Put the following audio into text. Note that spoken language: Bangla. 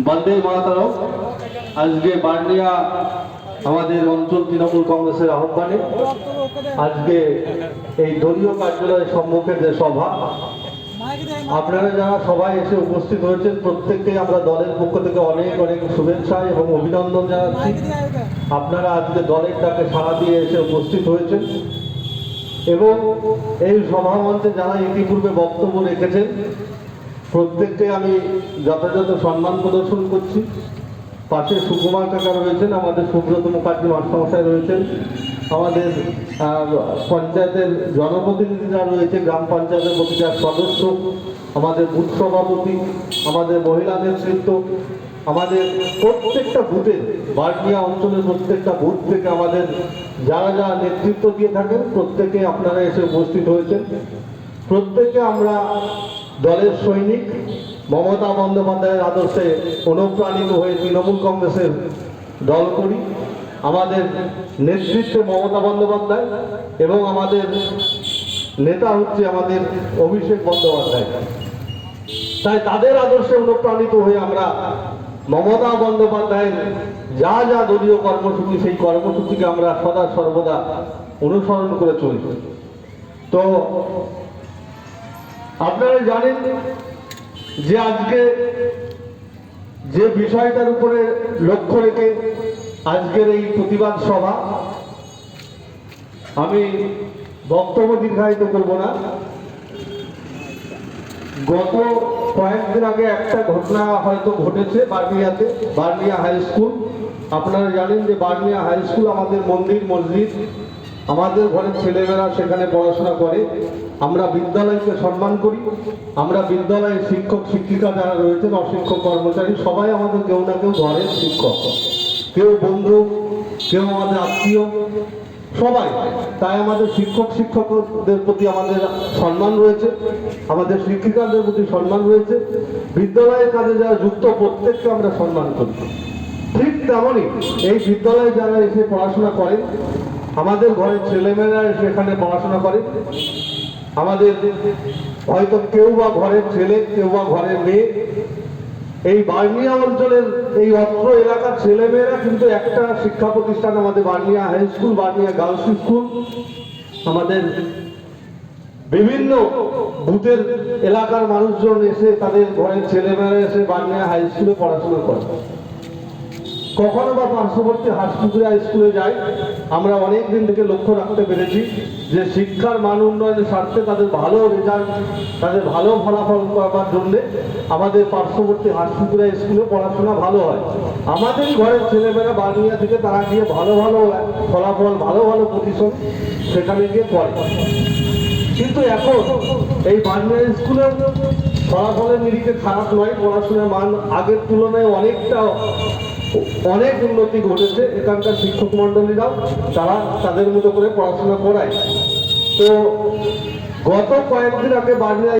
বন্দে মাতরম। আজকে বার্নিয়া আমাদের অঞ্চল তৃণমূল কংগ্রেসের আহ্বানে আজকে এই দলীয় কার্যালয়ের সম্মুখে যে সভা, আপনারা যারা সবাই এসে উপস্থিত হয়েছেন প্রত্যেককে আমরা দলের পক্ষ থেকে অনেক অনেক শুভেচ্ছা এবং অভিনন্দন জানাচ্ছি। আপনারা আজকে দলের ডাকে সাড়া দিয়ে এসে উপস্থিত হয়েছেন এবং এই সভামঞ্চে যারা ইতিপূর্বে বক্তব্য রেখেছেন প্রত্যেককে আমি যথাযথ সম্মান প্রদর্শন করছি। পাশে সুকুমার কাকা রয়েছেন, আমাদের সুব্রত মুখার্জি মাস্টারমশাই রয়েছেন, আমাদের পঞ্চায়েতের জনপ্রতিনিধিরা রয়েছে, গ্রাম পঞ্চায়েতের প্রতিটা সদস্য, আমাদের বুথ সভাপতি, আমাদের মহিলা নেতৃত্ব, আমাদের প্রত্যেকটা বুথের বার্নিয়া অঞ্চলের প্রত্যেকটা বুথ থেকে আমাদের যারা যারা নেতৃত্ব দিয়ে থাকেন প্রত্যেকে আপনারা এসে উপস্থিত হয়েছেন। প্রত্যেকে আমরা দলের সৈনিক, মমতা বন্দ্যোপাধ্যায়ের আদর্শে অনুপ্রাণিত হয়ে তৃণমূল কংগ্রেসের দল করি। আমাদের নেতৃত্বে মমতা বন্দ্যোপাধ্যায় এবং আমাদের নেতা হচ্ছে আমাদের অভিষেক বন্দ্যোপাধ্যায়। তাই তাদের আদর্শে অনুপ্রাণিত হয়ে আমরা মমতা বন্দ্যোপাধ্যায়ের যা যা দলীয় কর্মসূচি সেই কর্মসূচিকে আমরা সদা সর্বদা অনুসরণ করে চলি। তো আপনারা জানেন যে আজকে যে বিষয়টার উপরে লক্ষ্য রেখে আজকের এই প্রতিবাদ সভা, আমি বক্তব্য দীর্ঘায়িত করব না। গত কয়েকদিন আগে একটা ঘটনা হয়তো ঘটেছে বার্নিয়াতে, বার্নিয়া হাই স্কুল। আপনারা জানেন যে বার্নিয়া হাই স্কুল আমাদের মন্দির মসজিদ, আমাদের ঘরের ছেলেমেয়েরা সেখানে পড়াশোনা করে। আমরা বিদ্যালয়কে সম্মান করি, আমরা বিদ্যালয়ের শিক্ষক শিক্ষিকা যারা রয়েছেন, অশিক্ষক কর্মচারী সবাই আমাদের কেউ না কেউ ঘরের শিক্ষক, কেউ বন্ধু, কেউ আমাদের আত্মীয়, সবাই। তাই আমাদের শিক্ষক শিক্ষকদের প্রতি আমাদের সম্মান রয়েছে, আমাদের শিক্ষিকাদের প্রতি সম্মান রয়েছে, বিদ্যালয়ের কাজে যারা যুক্ত প্রত্যেককে আমরা সম্মান করি। ঠিক তেমনই এই বিদ্যালয়ে যারা এসে পড়াশোনা করেন, আমাদের ঘরের ছেলেমেয়েরা এসে এখানে পড়াশোনা করে, আমাদের হয়তো কেউ বা ঘরের ছেলে, কেউ বা ঘরের মেয়ে। এই বার্নিয়া অঞ্চলের এই অত্র এলাকার ছেলেমেয়েরা কিন্তু একটা শিক্ষা প্রতিষ্ঠান, আমাদের বার্নিয়া হাই স্কুল, বার্নিয়া গার্লস স্কুল, আমাদের বিভিন্ন বুথের এলাকার মানুষজন এসে তাদের ঘরের ছেলেমেয়েরা এসে বার্নিয়া হাই স্কুলে পড়াশোনা করে। কখনো বা পার্শ্ববর্তী হাসপুকুরে হাই স্কুলে যাই, আমরা অনেক দিন থেকে লক্ষ্য রাখতে পেরেছি যে শিক্ষার মান উন্নয়নের স্বার্থে তাদের ভালো রেজাল্ট, তাদের ভালো ফলাফল করবার জন্যে আমাদের পার্শ্ববর্তী হাসপুকুরে হাই স্কুলে পড়াশোনা ভালো হয়। আমাদেরই ঘরের ছেলেমেয়েরা বার্নিয়া থেকে তারা গিয়ে ভালো ভালো ফলাফল, ভালো ভালো পজিশন সেখানে গিয়ে করে। কিন্তু এখন এই বার্নিয়া স্কুলের ফলাফলের নিরিখে খারাপ নয়, পড়াশোনার মান আগের তুলনায় অনেক উন্নতি ঘটেছে। এখানকার শিক্ষক মন্ডলীরাও তারা তাদের মতো করে পড়াশোনা করায়। তো গত কয়েকদিন আগে বার্নিয়া